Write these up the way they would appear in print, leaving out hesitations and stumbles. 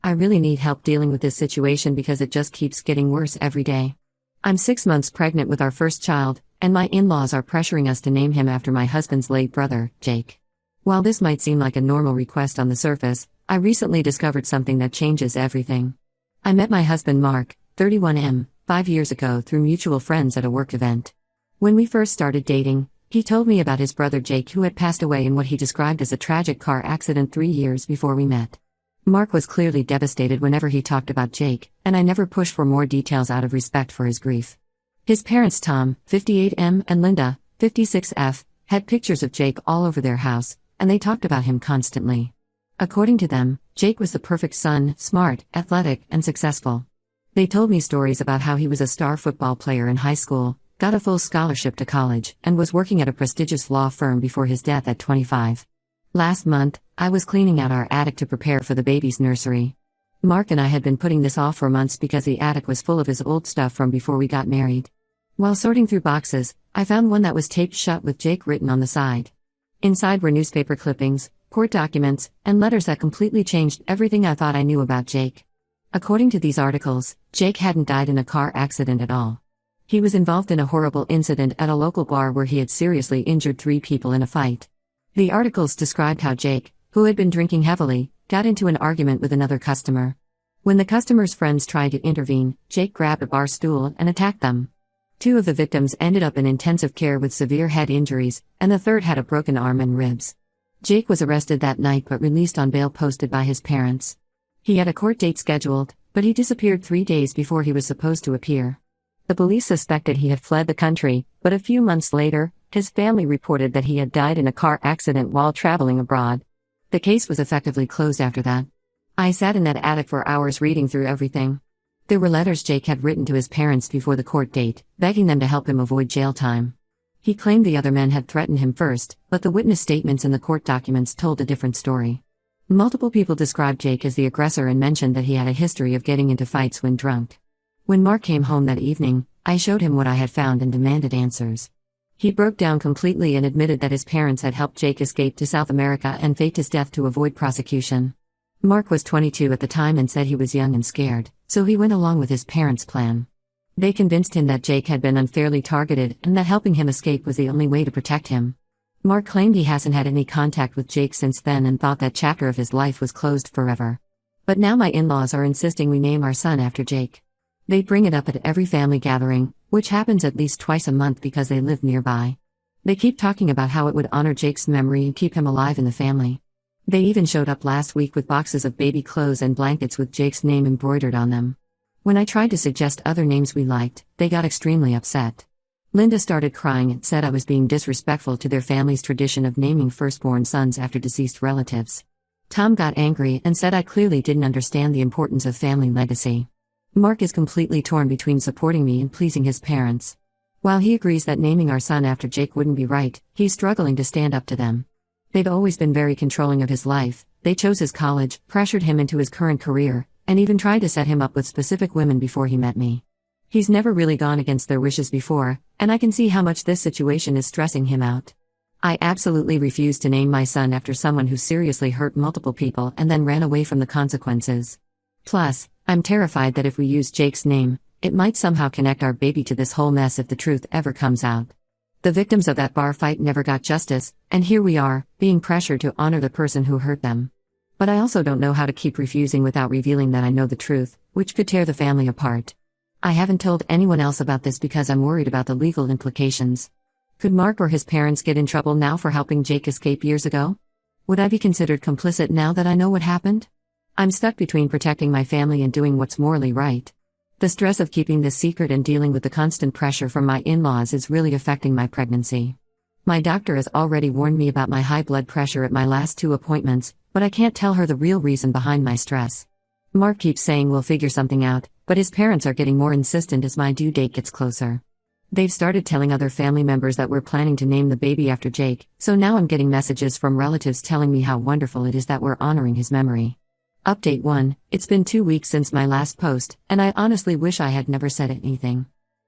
I really need help dealing with this situation because it just keeps getting worse every day. I'm 6 months pregnant with our first child, and my in-laws are pressuring us to name him after my husband's late brother, Jake. While this might seem like a normal request on the surface, I recently discovered something that changes everything. I met my husband Mark, 31M, 5 years ago through mutual friends at a work event. When we first started dating, he told me about his brother Jake who had passed away in what he described as a tragic car accident 3 years before we met. Mark was clearly devastated whenever he talked about Jake, and I never pushed for more details out of respect for his grief. His parents Tom, 58M, and Linda, 56F, had pictures of Jake all over their house, and they talked about him constantly. According to them, Jake was the perfect son, smart, athletic, and successful. They told me stories about how he was a star football player in high school, got a full scholarship to college, and was working at a prestigious law firm before his death at 25. Last month, I was cleaning out our attic to prepare for the baby's nursery. Mark and I had been putting this off for months because the attic was full of his old stuff from before we got married. While sorting through boxes, I found one that was taped shut with Jake written on the side. Inside were newspaper clippings, court documents, and letters that completely changed everything I thought I knew about Jake. According to these articles, Jake hadn't died in a car accident at all. He was involved in a horrible incident at a local bar where he had seriously injured 3 people in a fight. The articles described how Jake, who had been drinking heavily, got into an argument with another customer. When the customer's friends tried to intervene, Jake grabbed a bar stool and attacked them. 2 of the victims ended up in intensive care with severe head injuries, and the third had a broken arm and ribs. Jake was arrested that night but released on bail posted by his parents. He had a court date scheduled, but he disappeared 3 days before he was supposed to appear. The police suspected he had fled the country, but a few months later, his family reported that he had died in a car accident while traveling abroad. The case was effectively closed after that. I sat in that attic for hours reading through everything. There were letters Jake had written to his parents before the court date, begging them to help him avoid jail time. He claimed the other men had threatened him first, but the witness statements in the court documents told a different story. Multiple people described Jake as the aggressor and mentioned that he had a history of getting into fights when drunk. When Mark came home that evening, I showed him what I had found and demanded answers. He broke down completely and admitted that his parents had helped Jake escape to South America and faked his death to avoid prosecution. Mark was 22 at the time and said he was young and scared, so he went along with his parents' plan. They convinced him that Jake had been unfairly targeted and that helping him escape was the only way to protect him. Mark claimed he hasn't had any contact with Jake since then and thought that chapter of his life was closed forever. But now my in-laws are insisting we name our son after Jake. They bring it up at every family gathering, which happens at least twice a month because they live nearby. They keep talking about how it would honor Jake's memory and keep him alive in the family. They even showed up last week with boxes of baby clothes and blankets with Jake's name embroidered on them. When I tried to suggest other names we liked, they got extremely upset. Linda started crying and said I was being disrespectful to their family's tradition of naming firstborn sons after deceased relatives. Tom got angry and said I clearly didn't understand the importance of family legacy. Mark is completely torn between supporting me and pleasing his parents. While he agrees that naming our son after Jake wouldn't be right, he's struggling to stand up to them. They've always been very controlling of his life. They chose his college, pressured him into his current career, and even tried to set him up with specific women before he met me. He's never really gone against their wishes before, and I can see how much this situation is stressing him out. I absolutely refuse to name my son after someone who seriously hurt multiple people and then ran away from the consequences. Plus, I'm terrified that if we use Jake's name, it might somehow connect our baby to this whole mess if the truth ever comes out. The victims of that bar fight never got justice, and here we are, being pressured to honor the person who hurt them. But I also don't know how to keep refusing without revealing that I know the truth, which could tear the family apart. I haven't told anyone else about this because I'm worried about the legal implications. Could Mark or his parents get in trouble now for helping Jake escape years ago? Would I be considered complicit now that I know what happened? I'm stuck between protecting my family and doing what's morally right. The stress of keeping this secret and dealing with the constant pressure from my in-laws is really affecting my pregnancy. My doctor has already warned me about my high blood pressure at my last 2 appointments, but I can't tell her the real reason behind my stress. Mark keeps saying we'll figure something out, but his parents are getting more insistent as my due date gets closer. They've started telling other family members that we're planning to name the baby after Jake, so now I'm getting messages from relatives telling me how wonderful it is that we're honoring his memory. Update 1, it's been 2 weeks since my last post, and I honestly wish I had never said anything.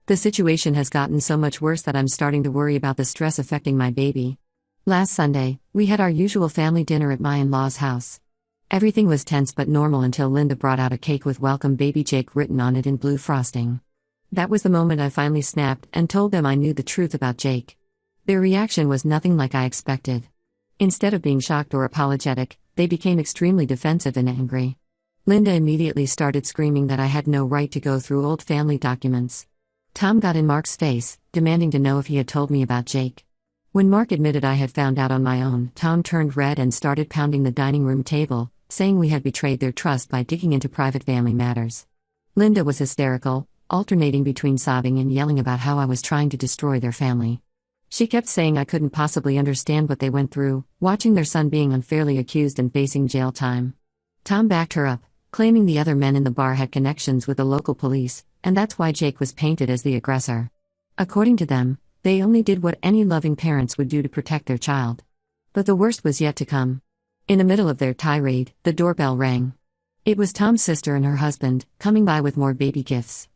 The situation has gotten so much worse that I'm starting to worry about the stress affecting my baby. Last Sunday, we had our usual family dinner at my in-laws' house. Everything was tense but normal until Linda brought out a cake with "Welcome Baby Jake" written on it in blue frosting. That was the moment I finally snapped and told them I knew the truth about Jake. Their reaction was nothing like I expected. Instead of being shocked or apologetic, they became extremely defensive and angry. Linda immediately started screaming that I had no right to go through old family documents. Tom got in Mark's face, demanding to know if he had told me about Jake. When Mark admitted I had found out on my own, Tom turned red and started pounding the dining room table, saying we had betrayed their trust by digging into private family matters. Linda was hysterical, alternating between sobbing and yelling about how I was trying to destroy their family. She kept saying I couldn't possibly understand what they went through, watching their son being unfairly accused and facing jail time. Tom backed her up, claiming the other men in the bar had connections with the local police, and that's why Jake was painted as the aggressor. According to them, they only did what any loving parents would do to protect their child. But the worst was yet to come. In the middle of their tirade, the doorbell rang. It was Tom's sister and her husband, coming by with more baby gifts.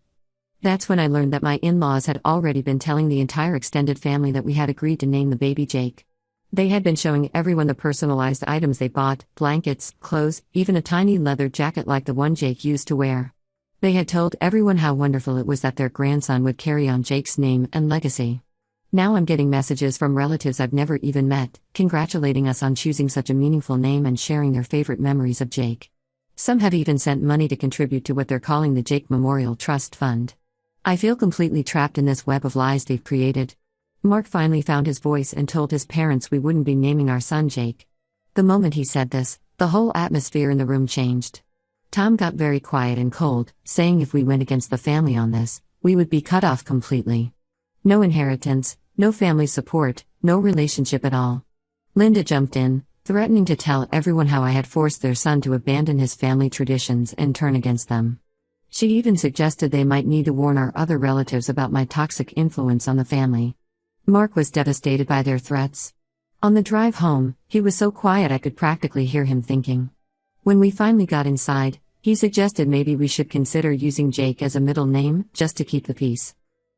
That's when I learned that my in-laws had already been telling the entire extended family that we had agreed to name the baby Jake. They had been showing everyone the personalized items they bought: blankets, clothes, even a tiny leather jacket like the one Jake used to wear. They had told everyone how wonderful it was that their grandson would carry on Jake's name and legacy. Now I'm getting messages from relatives I've never even met, congratulating us on choosing such a meaningful name and sharing their favorite memories of Jake. Some have even sent money to contribute to what they're calling the Jake Memorial Trust Fund. I feel completely trapped in this web of lies they've created. Mark finally found his voice and told his parents we wouldn't be naming our son Jake. The moment he said this, the whole atmosphere in the room changed. Tom got very quiet and cold, saying if we went against the family on this, we would be cut off completely. No inheritance, no family support, no relationship at all. Linda jumped in, threatening to tell everyone how I had forced their son to abandon his family traditions and turn against them. She even suggested they might need to warn our other relatives about my toxic influence on the family. Mark was devastated by their threats. On the drive home, he was so quiet I could practically hear him thinking. When we finally got inside, he suggested maybe we should consider using Jake as a middle name, just to keep the peace.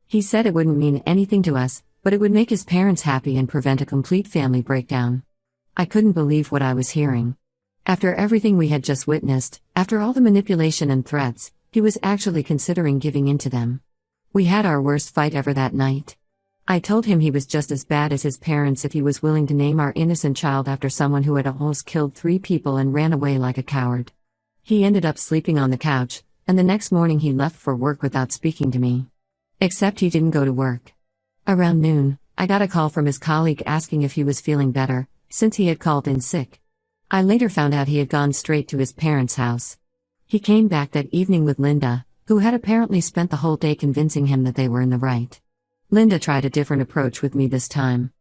He said it wouldn't mean anything to us, but it would make his parents happy and prevent a complete family breakdown. I couldn't believe what I was hearing. After everything we had just witnessed, after all the manipulation and threats, he was actually considering giving in to them. We had our worst fight ever that night. I told him he was just as bad as his parents if he was willing to name our innocent child after someone who had almost killed 3 people and ran away like a coward. He ended up sleeping on the couch, and the next morning he left for work without speaking to me. Except he didn't go to work. Around noon, I got a call from his colleague asking if he was feeling better, since he had called in sick. I later found out he had gone straight to his parents' house. He came back that evening with Linda, who had apparently spent the whole day convincing him that they were in the right. Linda tried a different approach with me this time.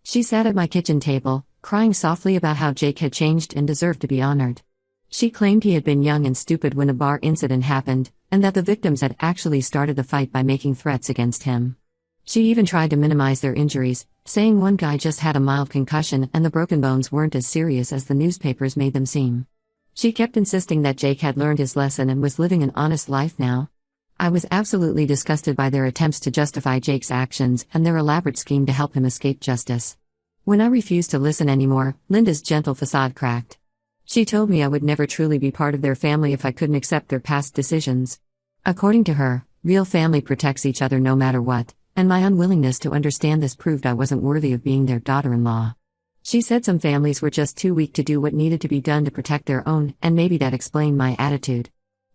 She sat at my kitchen table, crying softly about how Jake had changed and deserved to be honored. She claimed he had been young and stupid when a bar incident happened, and that the victims had actually started the fight by making threats against him. She even tried to minimize their injuries, saying one guy just had a mild concussion and the broken bones weren't as serious as the newspapers made them seem. She kept insisting that Jake had learned his lesson and was living an honest life now. I was absolutely disgusted by their attempts to justify Jake's actions and their elaborate scheme to help him escape justice. When I refused to listen anymore, Linda's gentle facade cracked. She told me I would never truly be part of their family if I couldn't accept their past decisions. According to her, real family protects each other no matter what, and my unwillingness to understand this proved I wasn't worthy of being their daughter-in-law. She said some families were just too weak to do what needed to be done to protect their own, and maybe that explained my attitude.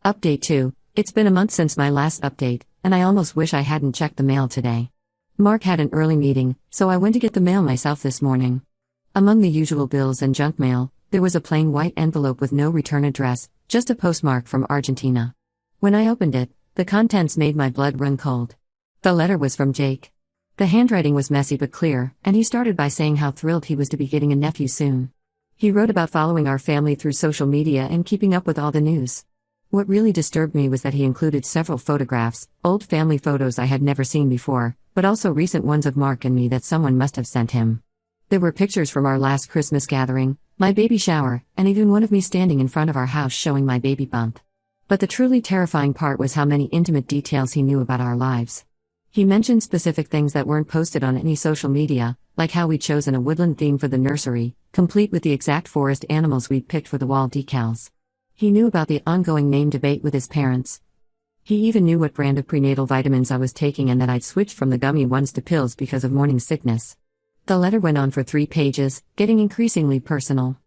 Update 2. It's been a month since my last update, and I almost wish I hadn't checked the mail today. Mark had an early meeting, so I went to get the mail myself this morning. Among the usual bills and junk mail, there was a plain white envelope with no return address, just a postmark from Argentina. When I opened it, the contents made my blood run cold. The letter was from Jake. The handwriting was messy but clear, and he started by saying how thrilled he was to be getting a nephew soon. He wrote about following our family through social media and keeping up with all the news. What really disturbed me was that he included several photographs, old family photos I had never seen before, but also recent ones of Mark and me that someone must have sent him. There were pictures from our last Christmas gathering, my baby shower, and even one of me standing in front of our house showing my baby bump. But the truly terrifying part was how many intimate details he knew about our lives. He mentioned specific things that weren't posted on any social media, like how we'd chosen a woodland theme for the nursery, complete with the exact forest animals we'd picked for the wall decals. He knew about the ongoing name debate with his parents. He even knew what brand of prenatal vitamins I was taking and that I'd switched from the gummy ones to pills because of morning sickness. The letter went on for 3 pages, getting increasingly personal.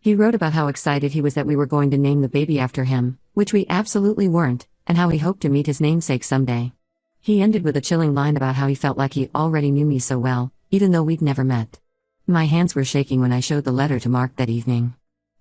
He wrote about how excited he was that we were going to name the baby after him, which we absolutely weren't, and how he hoped to meet his namesake someday. He ended with a chilling line about how he felt like he already knew me so well, even though we'd never met. My hands were shaking when I showed the letter to Mark that evening.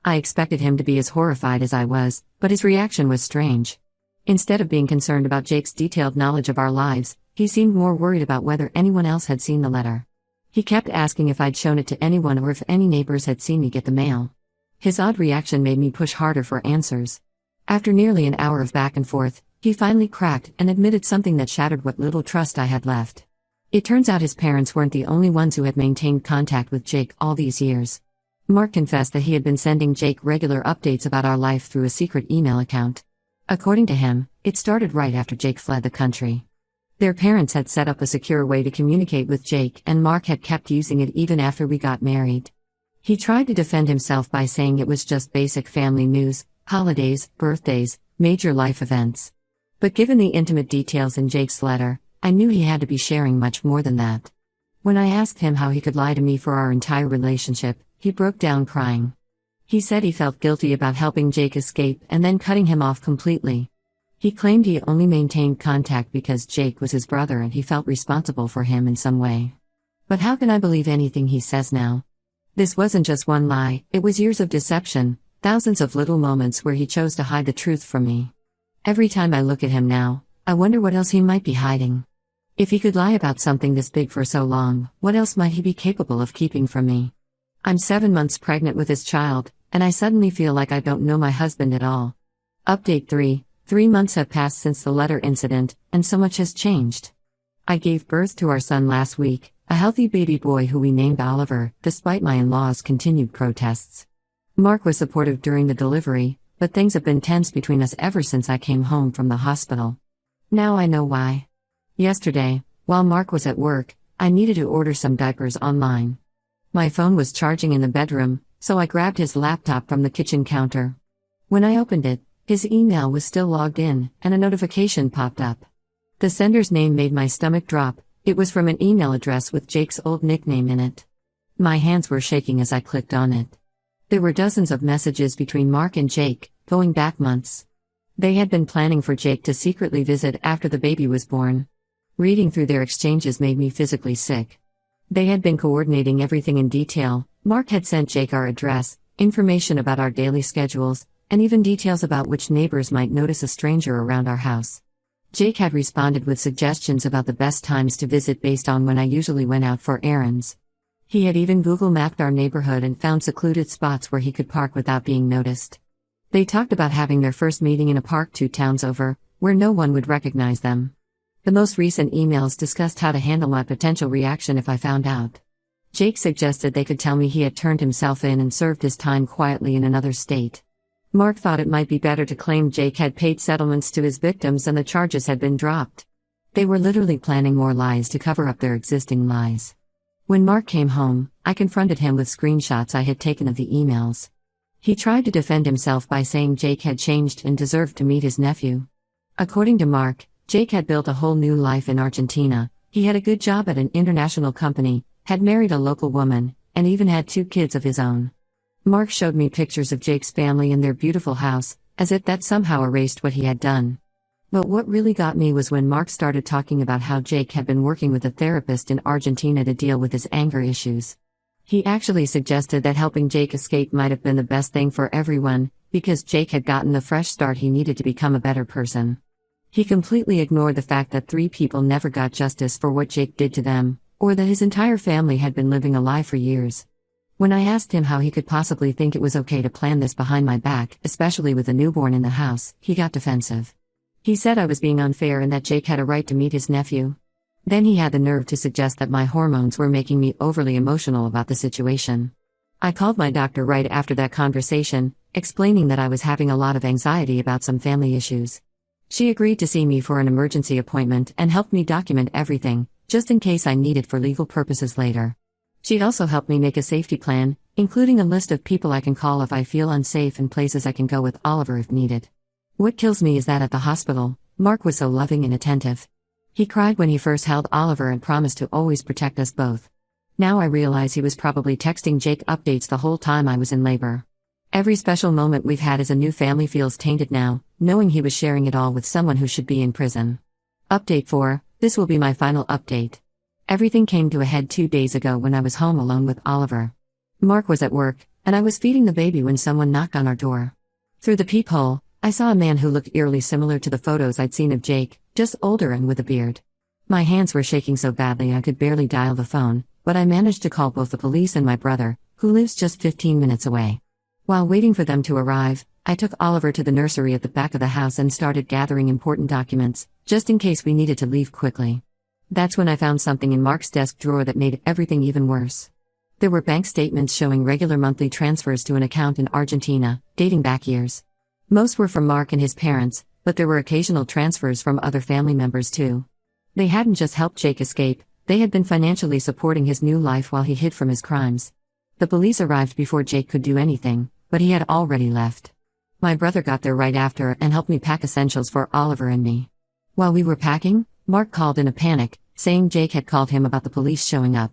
I expected him to be as horrified as I was, but his reaction was strange. Instead of being concerned about Jake's detailed knowledge of our lives, he seemed more worried about whether anyone else had seen the letter. He kept asking if I'd shown it to anyone or if any neighbors had seen me get the mail. His odd reaction made me push harder for answers. After nearly an hour of back and forth, he finally cracked and admitted something that shattered what little trust I had left. It turns out his parents weren't the only ones who had maintained contact with Jake all these years. Mark confessed that he had been sending Jake regular updates about our life through a secret email account. According to him, it started right after Jake fled the country. Their parents had set up a secure way to communicate with Jake, and Mark had kept using it even after we got married. He tried to defend himself by saying it was just basic family news, holidays, birthdays, major life events. But given the intimate details in Jake's letter, I knew he had to be sharing much more than that. When I asked him how he could lie to me for our entire relationship, he broke down crying. He said he felt guilty about helping Jake escape and then cutting him off completely. He claimed he only maintained contact because Jake was his brother and he felt responsible for him in some way. But how can I believe anything he says now? This wasn't just one lie, it was years of deception, thousands of little moments where he chose to hide the truth from me. Every time I look at him now, I wonder what else he might be hiding. If he could lie about something this big for so long, what else might he be capable of keeping from me? I'm 7 months pregnant with his child, and I suddenly feel like I don't know my husband at all. Update 3. 3 months have passed since the letter incident, and so much has changed. I gave birth to our son last week, a healthy baby boy who we named Oliver, despite my in-laws' continued protests. Mark was supportive during the delivery, but things have been tense between us ever since I came home from the hospital. Now I know why. Yesterday, while Mark was at work, I needed to order some diapers online. My phone was charging in the bedroom, so I grabbed his laptop from the kitchen counter. When I opened it, his email was still logged in, and a notification popped up. The sender's name made my stomach drop. It was from an email address with Jake's old nickname in it. My hands were shaking as I clicked on it. There were dozens of messages between Mark and Jake, going back months. They had been planning for Jake to secretly visit after the baby was born. Reading through their exchanges made me physically sick. They had been coordinating everything in detail. Mark had sent Jake our address, information about our daily schedules, and even details about which neighbors might notice a stranger around our house. Jake had responded with suggestions about the best times to visit based on when I usually went out for errands. He had even Google mapped our neighborhood and found secluded spots where he could park without being noticed. They talked about having their first meeting in a park 2 towns over, where no one would recognize them. The most recent emails discussed how to handle my potential reaction if I found out. Jake suggested they could tell me he had turned himself in and served his time quietly in another state. Mark thought it might be better to claim Jake had paid settlements to his victims and the charges had been dropped. They were literally planning more lies to cover up their existing lies. When Mark came home, I confronted him with screenshots I had taken of the emails. He tried to defend himself by saying Jake had changed and deserved to meet his nephew. According to Mark, Jake had built a whole new life in Argentina. He had a good job at an international company, had married a local woman, and even had 2 kids of his own. Mark showed me pictures of Jake's family and their beautiful house, as if that somehow erased what he had done. But what really got me was when Mark started talking about how Jake had been working with a therapist in Argentina to deal with his anger issues. He actually suggested that helping Jake escape might have been the best thing for everyone, because Jake had gotten the fresh start he needed to become a better person. He completely ignored the fact that 3 people never got justice for what Jake did to them, or that his entire family had been living a lie for years. When I asked him how he could possibly think it was okay to plan this behind my back, especially with a newborn in the house, he got defensive. He said I was being unfair and that Jake had a right to meet his nephew. Then he had the nerve to suggest that my hormones were making me overly emotional about the situation. I called my doctor right after that conversation, explaining that I was having a lot of anxiety about some family issues. She agreed to see me for an emergency appointment and helped me document everything, just in case I need it for legal purposes later. She'd also help me make a safety plan, including a list of people I can call if I feel unsafe and places I can go with Oliver if needed. What kills me is that at the hospital, Mark was so loving and attentive. He cried when he first held Oliver and promised to always protect us both. Now I realize he was probably texting Jake updates the whole time I was in labor. Every special moment we've had as a new family feels tainted now, knowing he was sharing it all with someone who should be in prison. Update 4, this will be my final update. Everything came to a head 2 days ago when I was home alone with Oliver. Mark was at work, and I was feeding the baby when someone knocked on our door. Through the peephole, I saw a man who looked eerily similar to the photos I'd seen of Jake, just older and with a beard. My hands were shaking so badly I could barely dial the phone, but I managed to call both the police and my brother, who lives just 15 minutes away. While waiting for them to arrive, I took Oliver to the nursery at the back of the house and started gathering important documents, just in case we needed to leave quickly. That's when I found something in Mark's desk drawer that made everything even worse. There were bank statements showing regular monthly transfers to an account in Argentina, dating back years. Most were from Mark and his parents, but there were occasional transfers from other family members too. They hadn't just helped Jake escape, they had been financially supporting his new life while he hid from his crimes. The police arrived before Jake could do anything, but he had already left. My brother got there right after and helped me pack essentials for Oliver and me. While we were packing, Mark called in a panic, saying Jake had called him about the police showing up.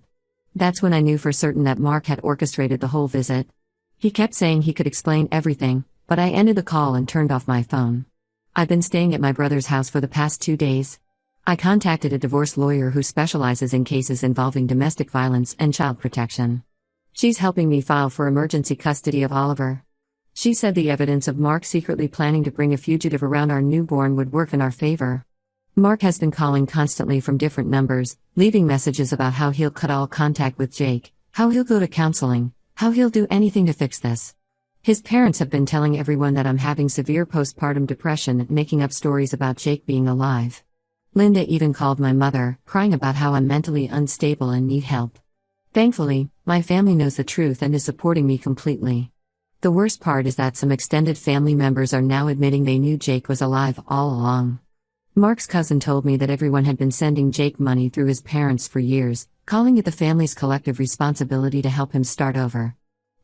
That's when I knew for certain that Mark had orchestrated the whole visit. He kept saying he could explain everything, but I ended the call and turned off my phone. I've been staying at my brother's house for the past 2 days. I contacted a divorce lawyer who specializes in cases involving domestic violence and child protection. She's helping me file for emergency custody of Oliver. She said the evidence of Mark secretly planning to bring a fugitive around our newborn would work in our favor. Mark has been calling constantly from different numbers, leaving messages about how he'll cut all contact with Jake, how he'll go to counseling, how he'll do anything to fix this. His parents have been telling everyone that I'm having severe postpartum depression and making up stories about Jake being alive. Linda even called my mother, crying about how I'm mentally unstable and need help. Thankfully, my family knows the truth and is supporting me completely. The worst part is that some extended family members are now admitting they knew Jake was alive all along. Mark's cousin told me that everyone had been sending Jake money through his parents for years, calling it the family's collective responsibility to help him start over.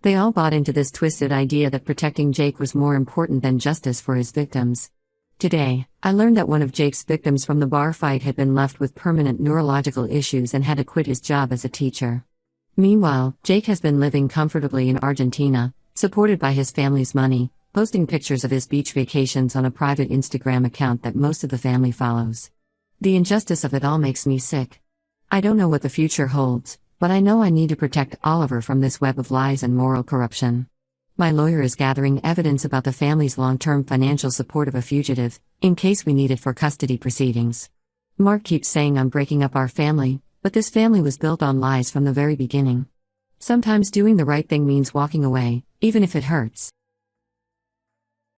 They all bought into this twisted idea that protecting Jake was more important than justice for his victims. Today, I learned that one of Jake's victims from the bar fight had been left with permanent neurological issues and had to quit his job as a teacher. Meanwhile, Jake has been living comfortably in Argentina, supported by his family's money, posting pictures of his beach vacations on a private Instagram account that most of the family follows. The injustice of it all makes me sick. I don't know what the future holds, but I know I need to protect Oliver from this web of lies and moral corruption. My lawyer is gathering evidence about the family's long-term financial support of a fugitive, in case we need it for custody proceedings. Mark keeps saying I'm breaking up our family, but this family was built on lies from the very beginning. Sometimes doing the right thing means walking away, even if it hurts.